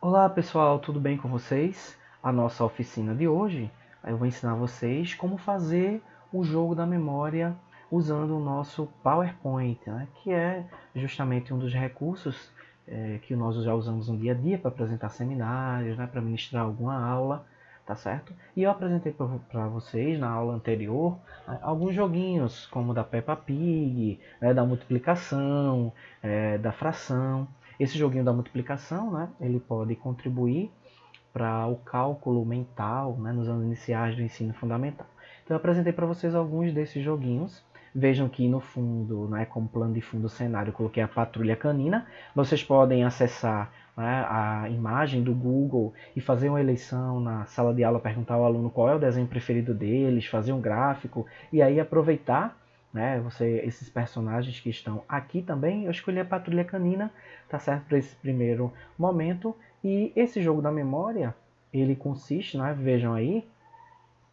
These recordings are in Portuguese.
Olá pessoal, tudo bem com vocês? A nossa oficina de hoje, eu vou ensinar vocês como fazer o jogo da memória usando o nosso PowerPoint, né? Que é justamente um dos recursos que nós já usamos no dia a dia para apresentar seminários, né? Para ministrar alguma aula, tá certo? E eu apresentei para vocês na aula anterior alguns joguinhos, como da Peppa Pig, né? Da multiplicação, da fração. Esse joguinho da multiplicação, né, ele pode contribuir para o cálculo mental, né, nos anos iniciais do ensino fundamental. Então eu apresentei para vocês alguns desses joguinhos. Vejam que no fundo, né, como plano de fundo do cenário, eu coloquei a patrulha canina. Vocês podem acessar, né, a imagem do Google e fazer uma eleição na sala de aula, perguntar ao aluno qual é o desenho preferido deles, fazer um gráfico e aí aproveitar, né, esses personagens que estão aqui também. Eu escolhi a patrulha canina, tá certo, para esse primeiro momento. E esse jogo da memória, ele consiste, né, vejam aí,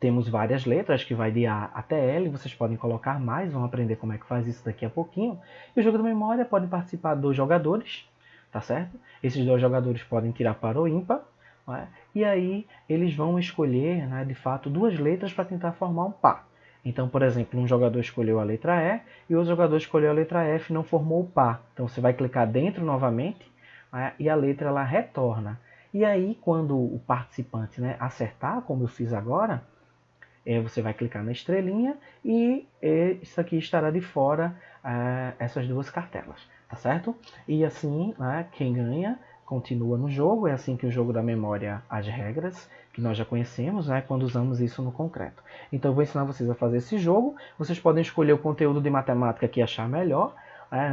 temos várias letras que vai de A até L, vocês podem colocar mais, vão aprender como é que faz isso daqui a pouquinho. E o jogo da memória pode participar dois jogadores, tá certo? Esses dois jogadores podem tirar para o ímpar, né? E aí eles vão escolher, né, de fato, duas letras para tentar formar um par. Então, por exemplo, um jogador escolheu a letra E e o outro jogador escolheu a letra F e não formou o par. Então você vai clicar dentro novamente, né, e a letra ela retorna. E aí, quando o participante, né, acertar, como eu fiz agora, você vai clicar na estrelinha e isso aqui estará de fora, essas duas cartelas, tá certo? E assim, né, quem ganha continua no jogo. É assim que o jogo da memória, as regras que nós já conhecemos, né, quando usamos isso no concreto. Então eu vou ensinar vocês a fazer esse jogo. Vocês podem escolher o conteúdo de matemática que achar melhor.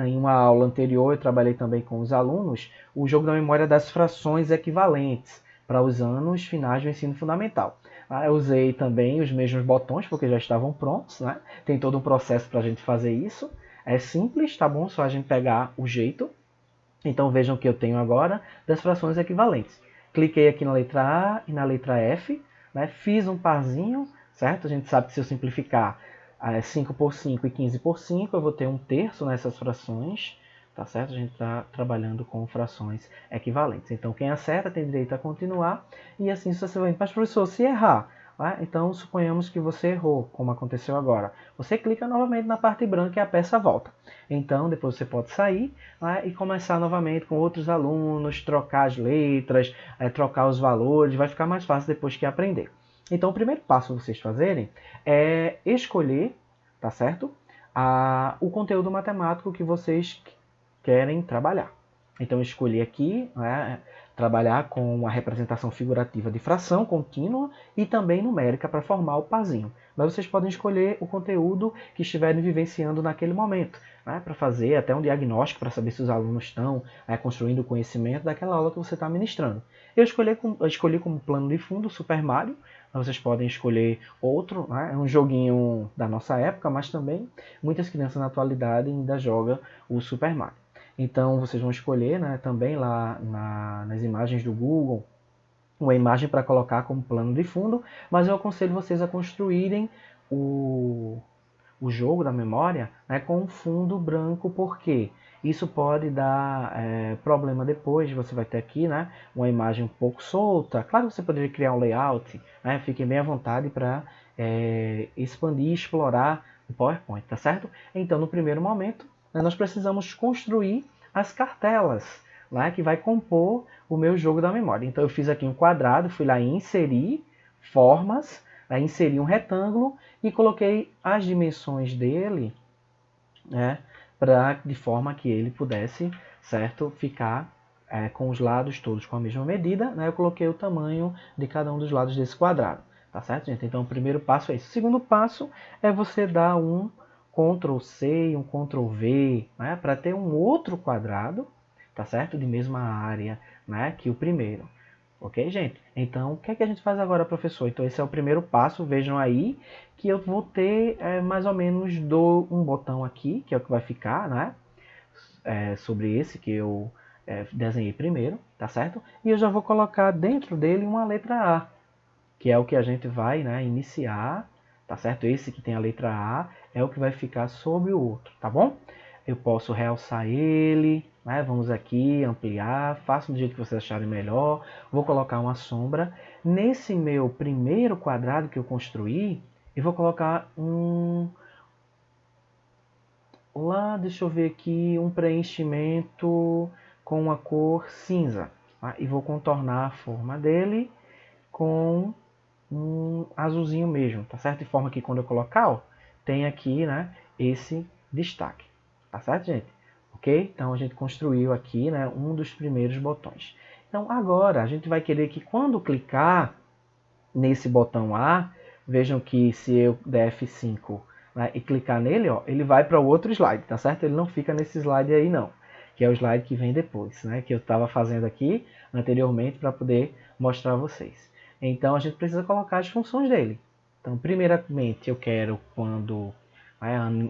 Em uma aula anterior eu trabalhei também com os alunos o jogo da memória das frações equivalentes para os anos finais do ensino fundamental. Eu usei também os mesmos botões porque já estavam prontos, né? Tem todo um processo para a gente fazer isso. É simples, tá bom? Só a gente pegar o jeito. Então vejam que eu tenho agora das frações equivalentes. Cliquei aqui na letra A e na letra F, né? Fiz um parzinho, certo? A gente sabe que se eu simplificar 5 por 5 e 15 por 5, eu vou ter um terço nessas frações, tá certo? A gente está trabalhando com frações equivalentes. Então quem acerta tem direito a continuar e assim sucessivamente. Mas professor, se errar, então suponhamos que você errou, como aconteceu agora. Você clica novamente na parte branca e a peça volta. Então depois você pode sair, e começar novamente com outros alunos, trocar as letras, trocar os valores, vai ficar mais fácil depois que aprender. Então o primeiro passo vocês fazerem é escolher, tá certo? O conteúdo matemático que vocês querem trabalhar. Então eu escolhi aqui, né, trabalhar com a representação figurativa de fração contínua e também numérica para formar o parzinho. Mas vocês podem escolher o conteúdo que estiverem vivenciando naquele momento, né, para fazer até um diagnóstico para saber se os alunos estão construindo o conhecimento daquela aula que você está ministrando. Eu escolhi como plano de fundo o Super Mario. Vocês podem escolher outro, né, é um joguinho da nossa época, mas também muitas crianças na atualidade ainda jogam o Super Mario. Então vocês vão escolher, né, também lá nas imagens do Google uma imagem para colocar como plano de fundo, mas eu aconselho vocês a construírem o jogo da memória, né, com um fundo branco, porque isso pode dar problema depois. Você vai ter aqui, né, uma imagem um pouco solta. Claro que você poderia criar um layout, né, fiquem bem à vontade para expandir e explorar o PowerPoint, tá certo? Então no primeiro momento, né, nós precisamos construir as cartelas, né, que vai compor o meu jogo da memória. Então eu fiz aqui um quadrado, fui lá em inserir formas, inseri um retângulo e coloquei as dimensões dele, né, de forma que ele pudesse, certo, ficar com os lados todos com a mesma medida. Né, eu coloquei o tamanho de cada um dos lados desse quadrado. Tá certo, gente? Então o primeiro passo é isso. O segundo passo é você dar um Ctrl C e um Ctrl V, né, para ter um outro quadrado, tá certo, de mesma área, né, que o primeiro. Ok, gente? Então, o que é que a gente faz agora, professor? Então, esse é o primeiro passo. Vejam aí que eu vou ter mais ou menos um botão aqui, que é o que vai ficar, né? Sobre esse que eu desenhei primeiro, tá certo? E eu já vou colocar dentro dele uma letra A, que é o que a gente vai, né, iniciar, tá certo? Esse que tem a letra A é o que vai ficar sobre o outro, tá bom? Eu posso realçar ele, né? Vamos aqui ampliar, façam do jeito que vocês acharem melhor. Vou colocar uma sombra. Nesse meu primeiro quadrado que eu construí, eu vou colocar deixa eu ver aqui, um preenchimento com a cor cinza. Tá? E vou contornar a forma dele com um azulzinho mesmo, tá certo? De forma que quando eu colocar, ó, tem aqui, né, esse destaque, tá certo, gente? Ok? Então a gente construiu aqui, né, um dos primeiros botões. Então agora a gente vai querer que quando clicar nesse botão A, vejam que se eu der F5, né, e clicar nele, ó, ele vai para o outro slide, tá certo? Ele não fica nesse slide aí não, que é o slide que vem depois, né, que eu estava fazendo aqui anteriormente para poder mostrar a vocês. Então a gente precisa colocar as funções dele. Então primeiramente eu quero quando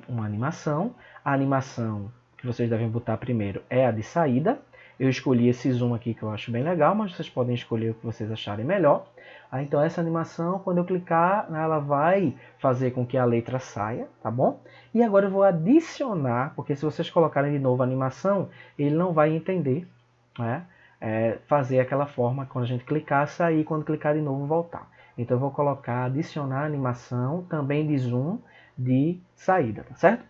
uma animação. A animação que vocês devem botar primeiro é a de saída. Eu escolhi esse zoom aqui que eu acho bem legal, mas vocês podem escolher o que vocês acharem melhor. Então essa animação, quando eu clicar, ela vai fazer com que a letra saia, tá bom? E agora eu vou adicionar, porque se vocês colocarem de novo a animação, ele não vai entender, né? Fazer aquela forma, quando a gente clicar, sair, quando clicar de novo, voltar. Então eu vou colocar adicionar animação, também de zoom, de saída, tá certo?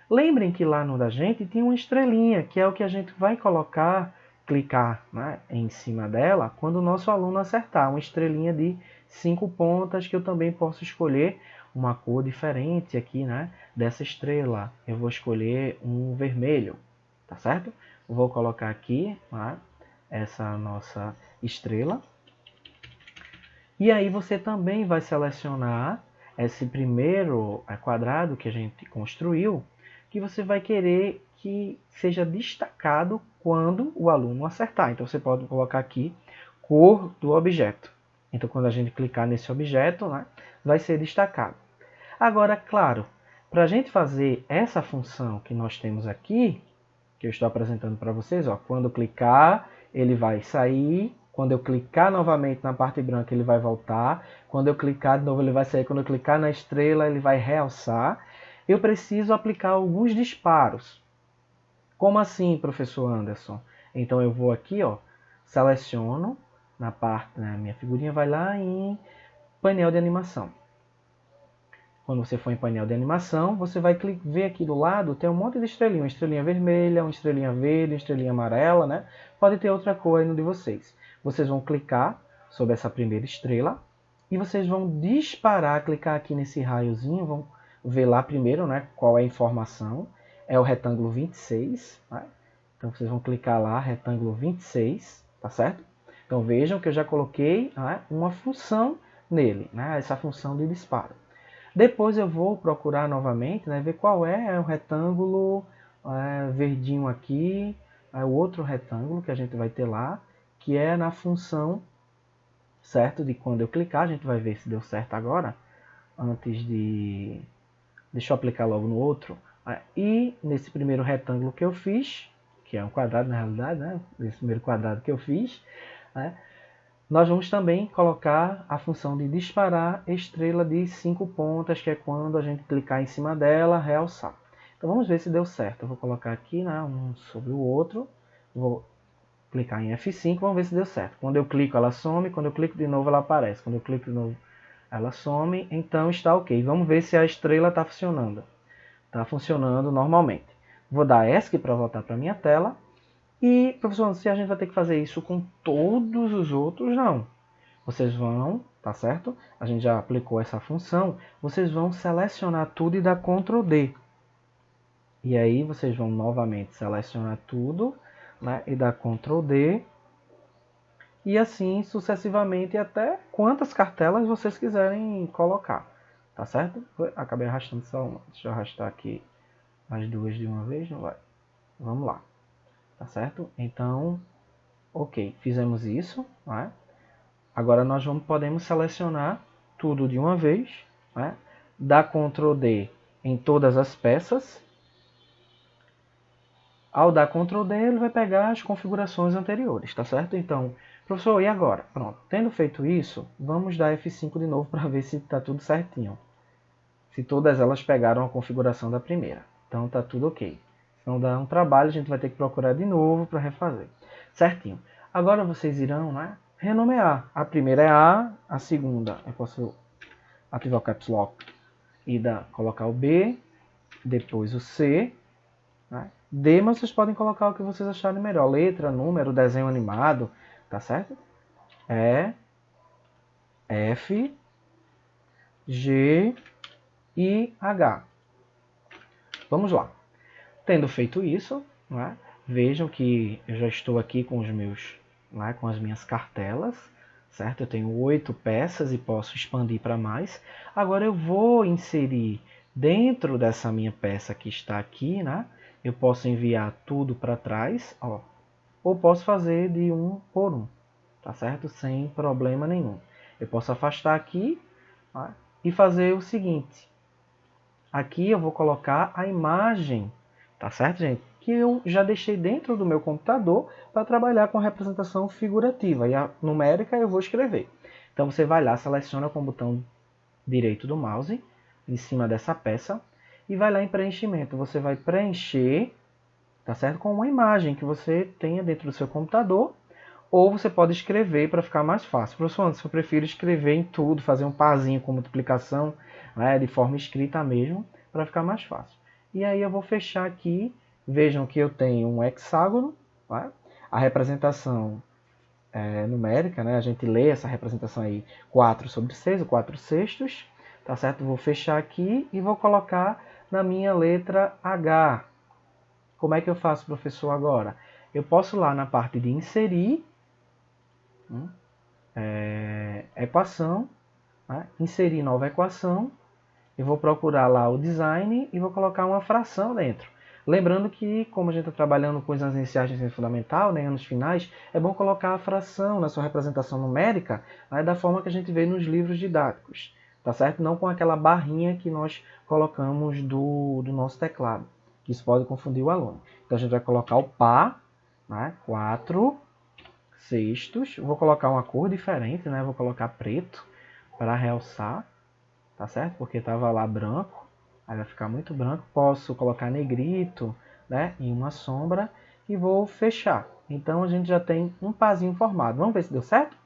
Lembrem que lá no da gente tinha uma estrelinha, que é o que a gente vai colocar, clicar, né, em cima dela, quando o nosso aluno acertar. Uma estrelinha de 5 pontas, que eu também posso escolher uma cor diferente aqui, né, dessa estrela. Eu vou escolher um vermelho, tá certo? Vou colocar aqui, né, essa nossa estrela. E aí você também vai selecionar esse primeiro quadrado que a gente construiu, que você vai querer que seja destacado quando o aluno acertar. Então você pode colocar aqui cor do objeto. Então quando a gente clicar nesse objeto, né, vai ser destacado. Agora, claro, para a gente fazer essa função que nós temos aqui, que eu estou apresentando para vocês, ó, quando clicar ele vai sair, quando eu clicar novamente na parte branca ele vai voltar, quando eu clicar de novo ele vai sair, quando eu clicar na estrela ele vai realçar. Eu preciso aplicar alguns disparos. Como assim, professor Anderson? Então eu vou aqui, ó, seleciono na parte, né, minha figurinha vai lá em painel de animação. Quando você for em painel de animação, você vai ver aqui do lado, tem um monte de estrelinha. Uma estrelinha vermelha, uma estrelinha verde, uma estrelinha amarela, né? Pode ter outra cor aí no de vocês. Vocês vão clicar sobre essa primeira estrela e vocês vão disparar, clicar aqui nesse raiozinho, vão ver lá primeiro, né, qual é a informação. É o retângulo 26, né? Então vocês vão clicar lá, retângulo 26, tá certo? Então vejam que eu já coloquei, né, uma função nele, né, essa função de disparo. Depois eu vou procurar novamente, né, ver qual é o retângulo verdinho aqui, o outro retângulo que a gente vai ter lá, que é na função, certo? De quando eu clicar, a gente vai ver se deu certo agora, antes de... Deixa eu aplicar logo no outro. E nesse primeiro retângulo que eu fiz, que é um quadrado na realidade, né, esse primeiro quadrado que eu fiz, né, nós vamos também colocar a função de disparar estrela de 5 pontas, que é quando a gente clicar em cima dela, realçar. Então vamos ver se deu certo. Eu vou colocar aqui, né, um sobre o outro. Vou clicar em F5, vamos ver se deu certo. Quando eu clico ela some, quando eu clico de novo ela aparece. Quando eu clico de novo ela some, então está ok. Vamos ver se a estrela está funcionando. Está funcionando normalmente. Vou dar ESC para voltar para a minha tela. E, professor, se a gente vai ter que fazer isso com todos os outros, não. Vocês vão, tá certo? A gente já aplicou essa função. Vocês vão selecionar tudo e dar Ctrl D. E aí vocês vão novamente selecionar tudo, né, e dar Ctrl D. E assim sucessivamente até quantas cartelas vocês quiserem colocar. Tá certo? Acabei arrastando só uma. Deixa eu arrastar aqui as duas de uma vez, não vai. Vamos lá. Tá certo? Então, ok, fizemos isso, né? Agora nós podemos selecionar tudo de uma vez, né? Dar Ctrl D em todas as peças. Ao dar Ctrl D, ele vai pegar as configurações anteriores, tá certo? Então, professor, e agora? Pronto, tendo feito isso, vamos dar F5 de novo para ver se está tudo certinho. Se todas elas pegaram a configuração da primeira. Então, está tudo ok. Senão dá um trabalho, a gente vai ter que procurar de novo para refazer. Certinho. Agora vocês irão, né, renomear. A primeira é A, a segunda eu posso ativar o Caps Lock e colocar o B, depois o C, né? D, mas vocês podem colocar o que vocês acharem melhor. Letra, número, desenho animado, tá certo? E, F, G e H. Vamos lá. Tendo feito isso, né, vejam que eu já estou aqui com os meus, né, com as minhas cartelas, certo? Eu tenho 8 peças e posso expandir para mais. Agora eu vou inserir dentro dessa minha peça que está aqui, né? Eu posso enviar tudo para trás, ó, ou posso fazer de um por um, tá certo? Sem problema nenhum. Eu posso afastar aqui, tá? E fazer o seguinte. Aqui eu vou colocar a imagem, tá certo, gente? Que eu já deixei dentro do meu computador para trabalhar com a representação figurativa. E a numérica eu vou escrever. Então você vai lá, seleciona com o botão direito do mouse, em cima dessa peça, e vai lá em preenchimento. Você vai preencher, tá certo? Com uma imagem que você tenha dentro do seu computador, ou você pode escrever para ficar mais fácil. Professor Anderson, eu prefiro escrever em tudo, fazer um parzinho com multiplicação, né, de forma escrita mesmo, para ficar mais fácil. E aí eu vou fechar aqui, vejam que eu tenho um hexágono, né? A representação numérica, né? A gente lê essa representação aí 4/6, ou 4/6, tá certo? Vou fechar aqui e vou colocar na minha letra H. Como é que eu faço, professor, agora? Eu posso lá na parte de inserir, equação, né? Inserir nova equação, eu vou procurar lá o design e vou colocar uma fração dentro. Lembrando que, como a gente está trabalhando com as iniciais de ensino fundamental, né, anos finais, é bom colocar a fração na sua representação numérica, né, da forma que a gente vê nos livros didáticos, tá certo? Não com aquela barrinha que nós colocamos do nosso teclado, que isso pode confundir o aluno. Então a gente vai colocar o par, né, 4/6, vou colocar uma cor diferente, né, vou colocar preto para realçar, tá certo? Porque estava lá branco, aí vai ficar muito branco. Posso colocar negrito, né, em uma sombra e vou fechar. Então a gente já tem um pazinho formado. Vamos ver se deu certo?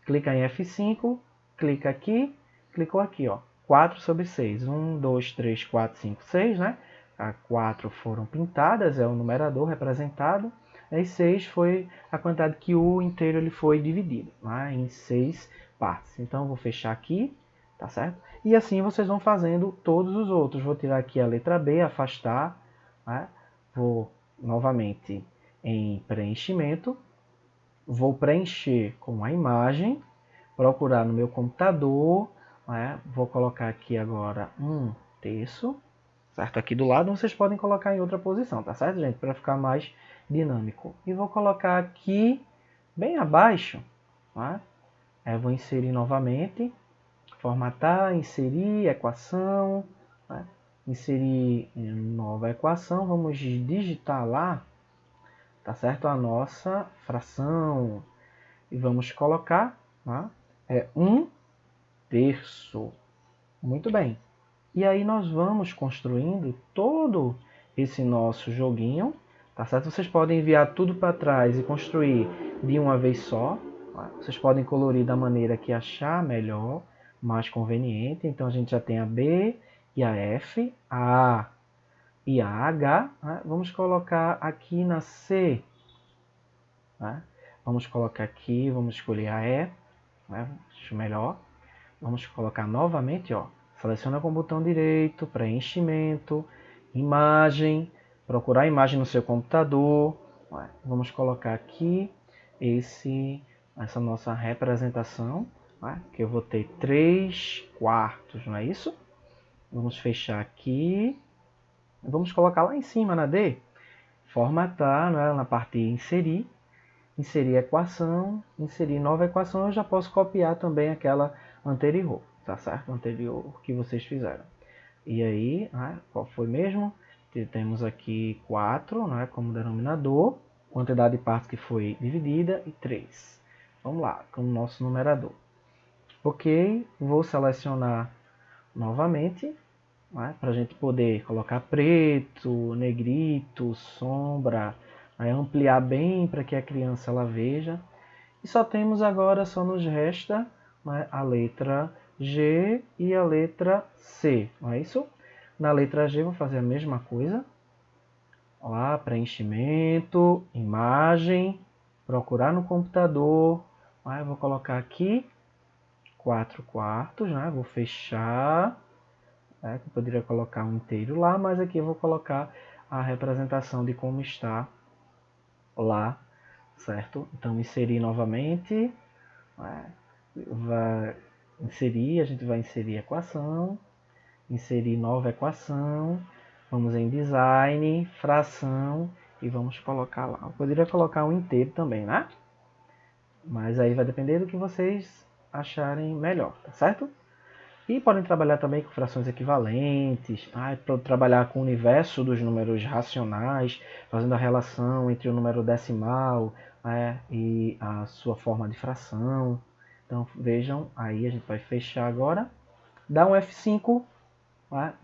Clica em F5, clica aqui, clicou aqui, ó, 4/6. 1, 2, 3, 4, 5, 6, né? A 4 foram pintadas, é o numerador representado. E 6 foi a quantidade que o inteiro ele foi dividido, né, em 6 partes. Então eu vou fechar aqui, tá certo? E assim vocês vão fazendo todos os outros. Vou tirar aqui a letra B, afastar, né? Vou novamente em preenchimento, vou preencher com a imagem, procurar no meu computador, né? Vou colocar aqui agora 1/3, certo? Aqui do lado vocês podem colocar em outra posição, tá certo, gente? Para ficar mais dinâmico. E vou colocar aqui bem abaixo, né? Vou inserir novamente, formatar, inserir equação, né? Inserir nova equação, vamos digitar lá, tá certo? A nossa fração e vamos colocar, né, 1/3. Muito bem. E aí nós vamos construindo todo esse nosso joguinho, tá certo? Vocês podem enviar tudo para trás e construir de uma vez só. Tá? Vocês podem colorir da maneira que achar melhor, mais conveniente. Então a gente já tem a B e a F, a A e a H. Né? Vamos colocar aqui na C. Né? Vamos colocar aqui, vamos escolher a E, né? Acho melhor. Vamos colocar novamente, ó. Seleciona com o botão direito, preenchimento, imagem, procurar a imagem no seu computador. Vamos colocar aqui essa nossa representação, que eu vou ter 3/4, não é isso? Vamos fechar aqui. Vamos colocar lá em cima na D, formatar, na parte de inserir, inserir equação, inserir nova equação. Eu já posso copiar também aquela anterior, tá certo? Anterior que vocês fizeram. E aí, qual foi mesmo? Temos aqui 4, como denominador, quantidade de partes que foi dividida e 3. Vamos lá, com o nosso numerador. Ok, vou selecionar novamente, né? Para a gente poder colocar preto, negrito, sombra, né? Ampliar bem para que a criança ela veja. E só temos agora, só nos resta, né, a letra G e a letra C, não é isso? Na letra G vou fazer a mesma coisa. Lá, preenchimento, imagem, procurar no computador. Aí eu vou colocar aqui 4/4, né? Vou fechar. Eu poderia colocar um inteiro lá, mas aqui eu vou colocar a representação de como está lá, certo? Então inserir novamente, vai inserir, a gente vai inserir equação, inserir nova equação, vamos em design, fração e vamos colocar lá. Eu poderia colocar um inteiro também, né? Mas aí vai depender do que vocês acharem melhor, tá certo? E podem trabalhar também com frações equivalentes, trabalhar com o universo dos números racionais, fazendo a relação entre o número decimal, e a sua forma de fração. Então vejam, aí a gente vai fechar agora, dá um F5,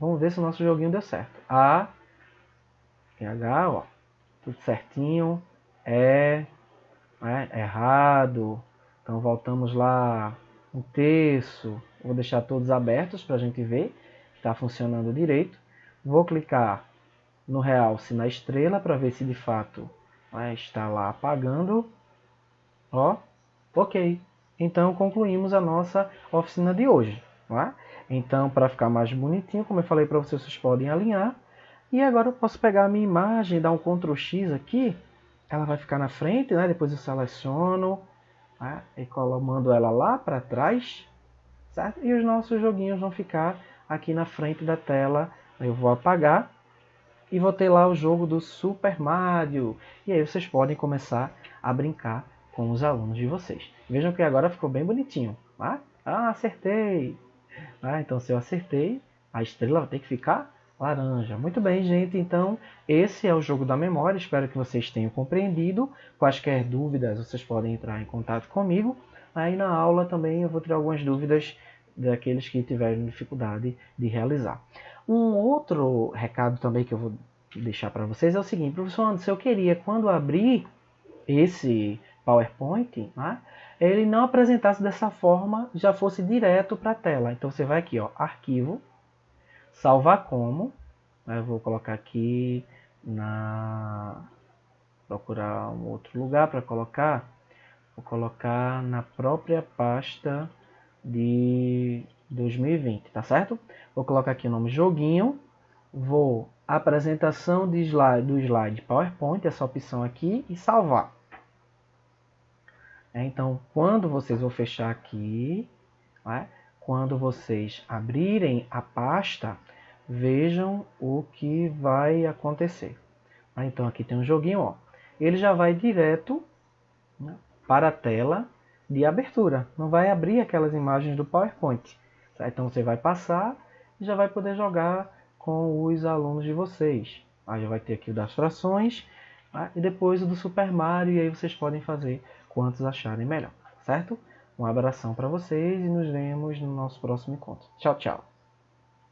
vamos ver se o nosso joguinho deu certo. A e H, ó, tudo certinho, errado. Então voltamos lá, um terço. Vou deixar todos abertos para a gente ver que está funcionando direito. Vou clicar no realce na estrela para ver se de fato está lá apagando. Ó, ok. Então concluímos a nossa oficina de hoje. Então, para ficar mais bonitinho, como eu falei para vocês, vocês podem alinhar. E agora eu posso pegar a minha imagem, dar um Ctrl X aqui. Ela vai ficar na frente, né? Depois eu seleciono e mando ela lá para trás, certo? E os nossos joguinhos vão ficar aqui na frente da tela. Eu vou apagar e vou ter lá o jogo do Super Mario. E aí vocês podem começar a brincar com os alunos de vocês. Vejam que agora ficou bem bonitinho. Acertei! Então se eu acertei, a estrela vai ter que ficar laranja. Muito bem, gente. Então, esse é o jogo da memória. Espero que vocês tenham compreendido. Quaisquer dúvidas, vocês podem entrar em contato comigo. Aí na aula também eu vou tirar algumas dúvidas daqueles que tiverem dificuldade de realizar. Um outro recado também que eu vou deixar para vocês é o seguinte: professor Anderson, eu queria, quando abrir esse PowerPoint, ele não apresentasse dessa forma, já fosse direto para a tela. Então você vai aqui, ó, arquivo, salvar como, eu vou colocar aqui procurar um outro lugar para colocar, vou colocar na própria pasta de 2020, tá certo? Vou colocar aqui o nome joguinho, vou apresentação do slide PowerPoint, essa opção aqui, e salvar. Então, quando vocês vão fechar aqui, quando vocês abrirem a pasta, vejam o que vai acontecer. Então aqui tem um joguinho, ó. Ele já vai direto para a tela de abertura. Não vai abrir aquelas imagens do PowerPoint. Então você vai passar e já vai poder jogar com os alunos de vocês. Já vai ter aqui o das frações e depois o do Super Mario. E aí vocês podem fazer quantos acharem melhor, certo? Um abração para vocês e nos vemos no nosso próximo encontro. Tchau, tchau!